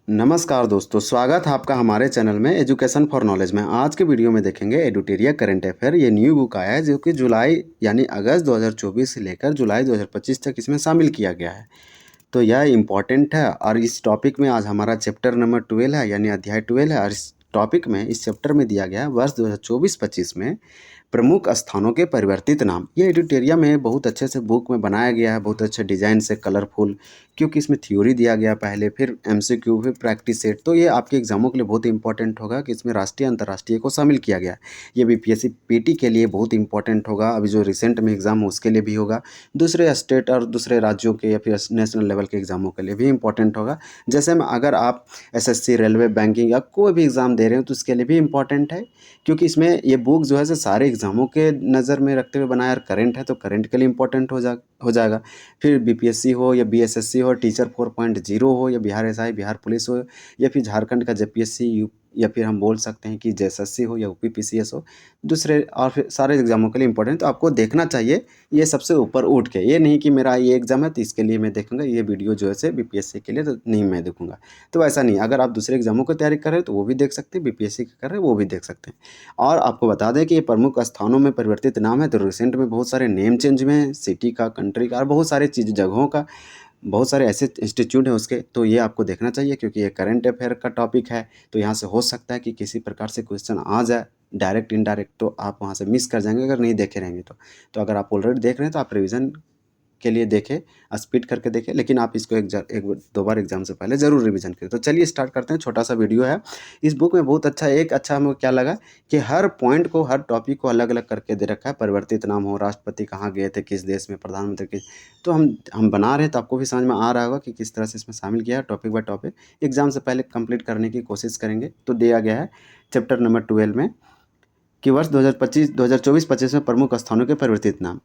नमस्कार दोस्तों, स्वागत है आपका हमारे चैनल में एजुकेशन फॉर नॉलेज में। आज के वीडियो में देखेंगे एडुटेरिया करंट अफेयर। ये न्यू बुक आया है जो कि जुलाई यानी अगस्त 2024 से लेकर जुलाई 2025 तक इसमें शामिल किया गया है। तो यह इम्पॉर्टेंट है और इस टॉपिक में आज हमारा चैप्टर नंबर 12 है यानी अध्याय 12 है। और इस टॉपिक में इस चैप्टर में दिया गया है वर्ष 2024-25 में प्रमुख स्थानों के परिवर्तित नाम। ये एडिटोरिया में बहुत अच्छे से बुक में बनाया गया है, बहुत अच्छे डिज़ाइन से कलरफुल, क्योंकि इसमें थ्योरी दिया गया पहले, फिर एमसीक्यू, फिर प्रैक्टिस सेट। तो ये आपके एग्जामों के लिए बहुत इंपॉर्टेंट होगा कि इसमें राष्ट्रीय अंतर्राष्ट्रीय को शामिल किया गया है। ये बीपीएससी पीटी के लिए बहुत इंपॉर्टेंट होगा, अभी जो रिसेंट में एग्ज़ाम हो उसके लिए भी होगा, दूसरे स्टेट और दूसरे राज्यों के या फिर नेशनल लेवल के एग्ज़ामों के लिए भी इंपॉर्टेंट होगा। जैसे में अगर आप एसएससी, रेलवे, बैंकिंग या कोई भी एग्ज़ाम दे रहे हो तो उसके लिए भी इंपॉर्टेंट है, क्योंकि इसमें ये बुक जो है से सारे एग्ज़ामों के नज़र में रखते हुए बनाया। और करंट है तो करंट के लिए इंपॉर्टेंट हो जाएगा। फिर बीपीएससी हो या बीएसएससी हो, टीचर 4.0 हो या बिहार एसआई, बिहार पुलिस हो या फिर झारखंड का जेपीएससी या फिर हम बोल सकते हैं कि जेएसएससी हो या यूपीपीसीएस हो, दूसरे और फिर सारे एग्ज़ामों के लिए इंपॉर्टेंट। तो आपको देखना चाहिए ये सबसे ऊपर उठ के, ये नहीं कि मेरा ये एग्ज़ाम है तो इसके लिए मैं देखूंगा, ये वीडियो जो है से बीपीएससी के लिए तो नहीं मैं देखूंगा। तो ऐसा नहीं, अगर आप दूसरे एग्ज़ामों की तैयारी कर रहे हो तो वो भी देख सकते हैं, बीपीएससी की कर रहे हो वो भी देख सकते हैं। और आपको बता दें कि ये प्रमुख स्थानों में परिवर्तित नाम है। तो रिसेंट में बहुत सारे नेम चेंज में हैं, सिटी का, कंट्री का और बहुत सारे चीज़ जगहों का, बहुत सारे ऐसे इंस्टीट्यूट हैं उसके। तो ये आपको देखना चाहिए क्योंकि ये करंट अफेयर का टॉपिक है। तो यहाँ से हो सकता है कि किसी प्रकार से क्वेश्चन आ जाए, डायरेक्ट इनडायरेक्ट, तो आप वहाँ से मिस कर जाएंगे अगर नहीं देखे रहेंगे तो अगर आप ऑलरेडी देख रहे हैं तो आप रिवीजन के लिए देखें, स्पीड करके देखें, लेकिन आप इसको एक दो बार एग्जाम से पहले ज़रूर रिवीजन करें। तो चलिए स्टार्ट करते हैं। छोटा सा वीडियो है। इस बुक में बहुत अच्छा, एक अच्छा हमें क्या लगा कि हर पॉइंट को, हर टॉपिक को अलग अलग करके दे रखा है। परिवर्तित नाम हो, राष्ट्रपति कहाँ गए थे, किस देश में, प्रधानमंत्री किस। तो हम बना रहे हैं तो आपको भी समझ में आ रहा होगा कि किस तरह से इसमें शामिल किया है। टॉपिक बाय टॉपिक एग्जाम से पहले कंप्लीट करने की कोशिश करेंगे। तो दिया गया है चैप्टर नंबर 12 में कि वर्ष 2024-25 में प्रमुख स्थानों के परिवर्तित नाम।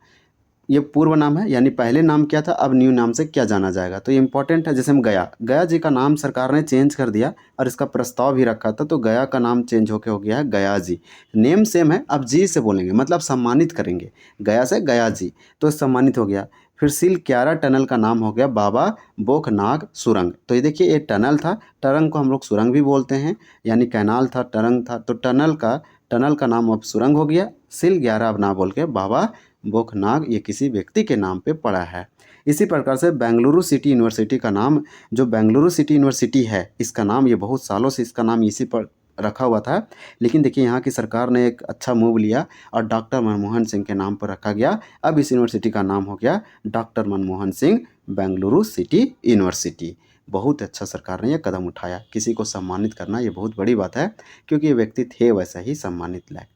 ये पूर्व नाम है, यानी पहले नाम क्या था, अब न्यू नाम से क्या जाना जाएगा। तो ये इंपॉर्टेंट है। जैसे हम गया जी का नाम सरकार ने चेंज कर दिया और इसका प्रस्ताव भी रखा था, तो गया का नाम चेंज होके हो गया है गया जी। नेम सेम है, अब जी से बोलेंगे, मतलब सम्मानित करेंगे, गया से गया जी, तो सम्मानित हो गया। फिर सिलक्यारा टनल का नाम हो गया बाबा बोखनाग सुरंग। तो ये देखिए, ये टनल था, टरंग को हम लोग सुरंग भी बोलते हैं, यानी कैनाल था, टरंग था, तो टनल का नाम अब सुरंग हो गया। सिलक्यारा अब ना बोल के बाबा बोखनाग, ये किसी व्यक्ति के नाम पे पड़ा है। इसी प्रकार से बेंगलुरु सिटी यूनिवर्सिटी का नाम, जो बेंगलुरु सिटी यूनिवर्सिटी है, इसका नाम, ये बहुत सालों से इसका नाम इसी पर रखा हुआ था, लेकिन देखिए यहाँ की सरकार ने एक अच्छा मूव लिया और डॉक्टर मनमोहन सिंह के नाम पर रखा गया। अब इस यूनिवर्सिटी का नाम हो गया doctor Manmohan Singh Bengaluru city university. बहुत अच्छा सरकार ने यह कदम उठाया। किसी को सम्मानित करना ये बहुत बड़ी बात है, क्योंकि ये व्यक्ति थे वैसा ही सम्मानित लायक।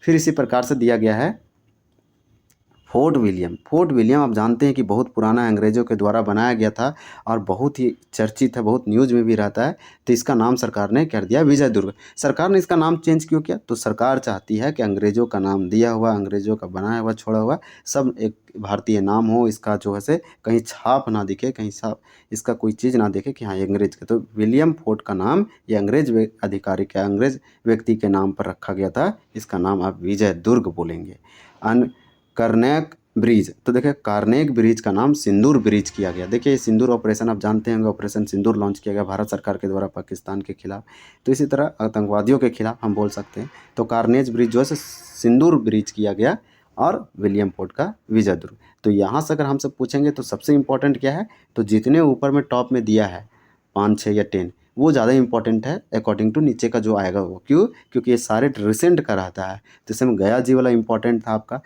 फिर इसी प्रकार से दिया गया है फोर्ट विलियम आप जानते हैं कि बहुत पुराना, अंग्रेज़ों के द्वारा बनाया गया था और बहुत ही चर्चित है, बहुत न्यूज़ में भी रहता है। तो इसका नाम सरकार ने कर दिया विजय दुर्ग। सरकार ने इसका नाम चेंज क्यों किया? तो सरकार चाहती है कि अंग्रेज़ों का नाम दिया हुआ, अंग्रेज़ों का बनाया हुआ, छोड़ा हुआ सब एक भारतीय नाम हो। इसका जो है से कहीं छाप ना दिखे, कहीं छाप इसका कोई चीज़ ना दिखे कि हाँ ये अंग्रेज़ का। तो विलियम फोर्ट का नाम ये अंग्रेज़ अधिकारी के, अंग्रेज़ व्यक्ति के नाम पर रखा गया था। इसका नाम आप विजय दुर्ग बोलेंगे। कार्नेक ब्रिज, तो देखिए कार्नेक ब्रिज का नाम सिंदूर ब्रिज किया गया। देखिए ये सिंदूर ऑपरेशन आप जानते होंगे, ऑपरेशन सिंदूर लॉन्च किया गया भारत सरकार के द्वारा पाकिस्तान के खिलाफ। तो इसी तरह आतंकवादियों के खिलाफ हम बोल सकते हैं। तो कार्नेज ब्रिज जो है सिंदूर ब्रिज किया गया और विलियम फोर्ट का विजय दुर्ग। तो यहाँ से अगर हमसे पूछेंगे तो सबसे इम्पोर्टेंट क्या है, तो जितने ऊपर में टॉप में दिया है 5, 6 या 10, वो ज़्यादा इंपॉर्टेंट है अकॉर्डिंग टू नीचे का जो आएगा वो। क्यों? क्योंकि ये सारे रिसेंट का रहता है। जैसे में गया जी वाला इंपॉर्टेंट था आपका,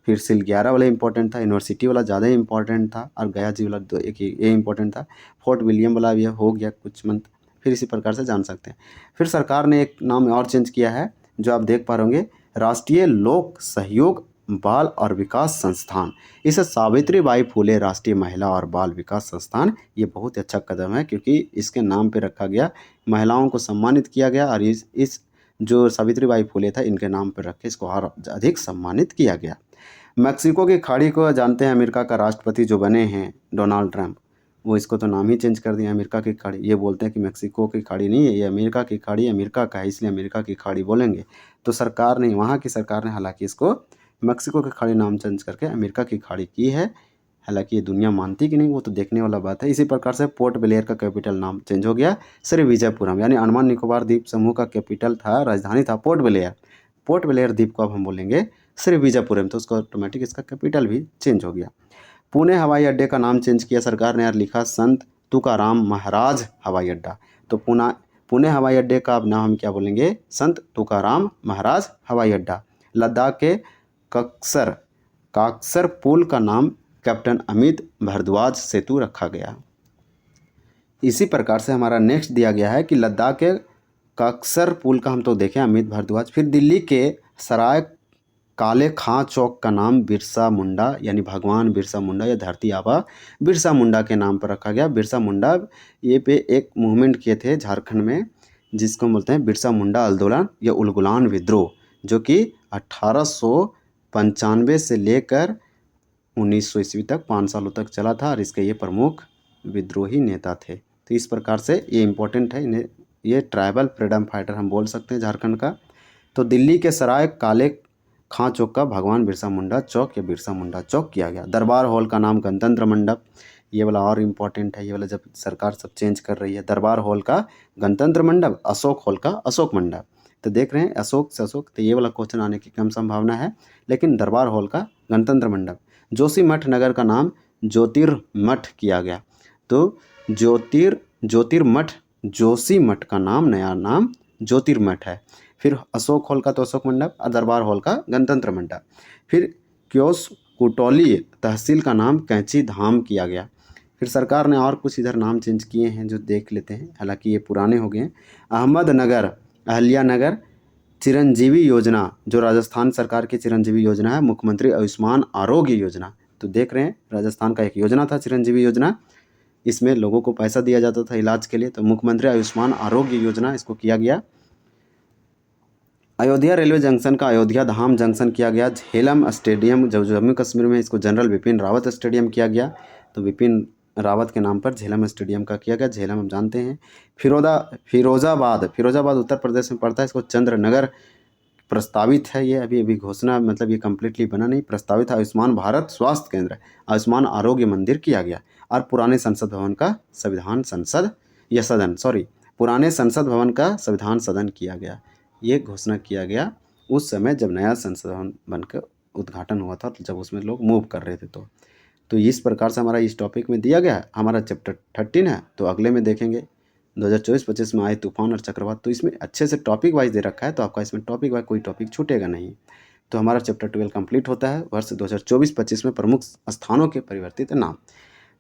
फिर सिलग्यारा वाला इंपॉर्टेंट था, यूनिवर्सिटी वाला ज़्यादा इंपॉर्टेंट था और गया जी वाला तो एक ये इंपॉर्टेंट था। फोर्ट विलियम वाला भी हो गया कुछ मंथ। फिर इसी प्रकार से जान सकते हैं। फिर सरकार ने एक नाम और चेंज किया है जो आप देख पा रहे होंगे, राष्ट्रीय लोक सहयोग बाल और विकास संस्थान। इसे सावित्री बाई फुले राष्ट्रीय महिला और बाल विकास संस्थान। ये बहुत ही अच्छा कदम है क्योंकि इसके नाम पे रखा गया, महिलाओं को सम्मानित किया गया और इस जो सावित्री बाई फुले था इनके नाम पर रख के इसको और अधिक सम्मानित किया गया। मैक्सिको की खाड़ी को जानते हैं, अमेरिका का राष्ट्रपति जो बने हैं डोनाल्ड ट्रंप, वो इसको तो नाम ही चेंज कर दिया अमेरिका की खाड़ी। ये बोलते हैं कि मैक्सिको की खाड़ी नहीं है, ये अमेरिका की खाड़ी, अमेरिका का है इसलिए अमेरिका की खाड़ी बोलेंगे। तो सरकार ने, वहाँ की सरकार ने हालांकि इसको मैक्सिको की खाड़ी नाम चेंज करके अमेरिका की खाड़ी की है। हालांकि ये दुनिया मानती कि नहीं वो तो देखने वाला बात है। इसी प्रकार से पोर्ट ब्लेयर का कैपिटल नाम चेंज हो गया श्रीविजयपुरम, यानी अंडमान निकोबार द्वीप समूह का कैपिटल था, राजधानी था पोर्ट ब्लेयर। पोर्ट ब्लेयर द्वीप को अब हम बोलेंगे श्रीविजयपुरम, तो उसका ऑटोमेटिक इसका कैपिटल भी चेंज हो गया। पुणे हवाई अड्डे का नाम चेंज किया सरकार ने, यार लिखा संत तुकाराम महाराज हवाई अड्डा। तो पुणे हवाई अड्डे का अब नाम हम क्या बोलेंगे, संत तुकाराम महाराज हवाई अड्डा। लद्दाख के काक्सर पुल का नाम कैप्टन अमित भारद्वाज सेतु रखा गया। इसी प्रकार से हमारा नेक्स्ट दिया गया है कि लद्दाख के काक्सर पुल का हम तो देखें अमित भारद्वाज। फिर दिल्ली के सराय काले खां चौक का नाम बिरसा मुंडा, यानी भगवान बिरसा मुंडा या धरती आबा बिरसा मुंडा के नाम पर रखा गया। बिरसा मुंडा ये पे एक मूवमेंट किए थे झारखंड में, जिसको बोलते हैं बिरसा मुंडा आंदोलन या उलगुलान विद्रोह, जो कि 1895 से लेकर 1900 ईस्वी तक 5 सालों तक चला था, और इसके ये प्रमुख विद्रोही नेता थे। तो इस प्रकार से ये इम्पोर्टेंट है, इन्हें ये ट्राइबल फ्रीडम फाइटर हम बोल सकते हैं झारखंड का। तो दिल्ली के सराय काले खां चौक का भगवान बिरसा मुंडा चौक या बिरसा मुंडा चौक किया गया। दरबार हॉल का नाम गणतंत्र मंडप, ये वाला और इम्पोर्टेंट है, ये वाला जब सरकार सब चेंज कर रही है। दरबार हॉल का गणतंत्र मंडप, अशोक हॉल का अशोक मंडप। तो देख रहे हैं अशोक से अशोक, तो ये वाला क्वेश्चन आने की कम संभावना है, लेकिन दरबार हॉल का गणतंत्र मंडप। जोशीमठ नगर का नाम ज्योतिर्मठ किया गया। तो ज्योतिर्मठ, जोशीमठ का नाम नया नाम ज्योतिर्मठ है। फिर अशोक हॉल का तो अशोक मंडप और दरबार हॉल का गणतंत्र मंडप। फिर क्योस कुटौली तहसील का नाम कैंची धाम किया गया। फिर सरकार ने और कुछ इधर नाम चेंज किए हैं जो देख लेते हैं, हालांकि ये पुराने हो गए हैं। अहमदनगर, अहल्यानगर चिरंजीवी योजना, जो राजस्थान सरकार की चिरंजीवी योजना है, मुख्यमंत्री आयुष्मान आरोग्य योजना। तो देख रहे हैं राजस्थान का एक योजना था चिरंजीवी योजना, इसमें लोगों को पैसा दिया जाता था इलाज के लिए। तो मुख्यमंत्री आयुष्मान आरोग्य योजना इसको किया गया। अयोध्या रेलवे जंक्शन का अयोध्या धाम जंक्शन किया गया। झेलम स्टेडियम जो जम्मू कश्मीर में, इसको जनरल बिपिन रावत स्टेडियम किया गया। तो बिपिन रावत के नाम पर झेलम स्टेडियम का किया गया। झेलम हम जानते हैं। फिरोजाबाद उत्तर प्रदेश में पड़ता है, इसको चंद्रनगर प्रस्तावित है। ये अभी घोषणा, मतलब ये कम्प्लीटली बना नहीं, प्रस्तावित है। आयुष्मान भारत स्वास्थ्य केंद्र, आयुष्मान आरोग्य मंदिर किया गया। और पुराने संसद भवन का पुराने संसद भवन का संविधान सदन किया गया। ये घोषणा किया गया उस समय जब नया संसद भवन बनकर उद्घाटन हुआ था, तो जब उसमें लोग मूव कर रहे थे। तो इस प्रकार से हमारा इस टॉपिक में दिया गया है। हमारा चैप्टर 13 है, तो अगले में देखेंगे 2024-25 में आए तूफान और चक्रवात। तो इसमें अच्छे से टॉपिक वाइज दे रखा है, तो आपका इसमें टॉपिक वाइज कोई टॉपिक छूटेगा नहीं। तो हमारा चैप्टर 12 कंप्लीट होता है वर्ष 2024-25 में प्रमुख स्थानों के परिवर्तित नाम।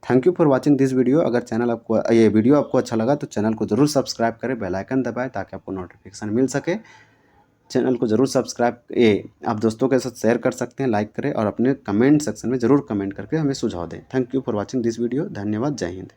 Thank you for watching this video. अगर ये वीडियो आपको अच्छा लगा तो चैनल को ज़रूर सब्सक्राइब करें, बेल आइकन दबाएं ताकि आपको नोटिफिकेशन मिल सके। चैनल को ज़रूर आप दोस्तों के साथ शेयर कर सकते हैं, लाइक करें और अपने कमेंट सेक्शन में ज़रूर कमेंट करके हमें सुझाव दें। Thank you for watching this video. धन्यवाद। जय हिंद।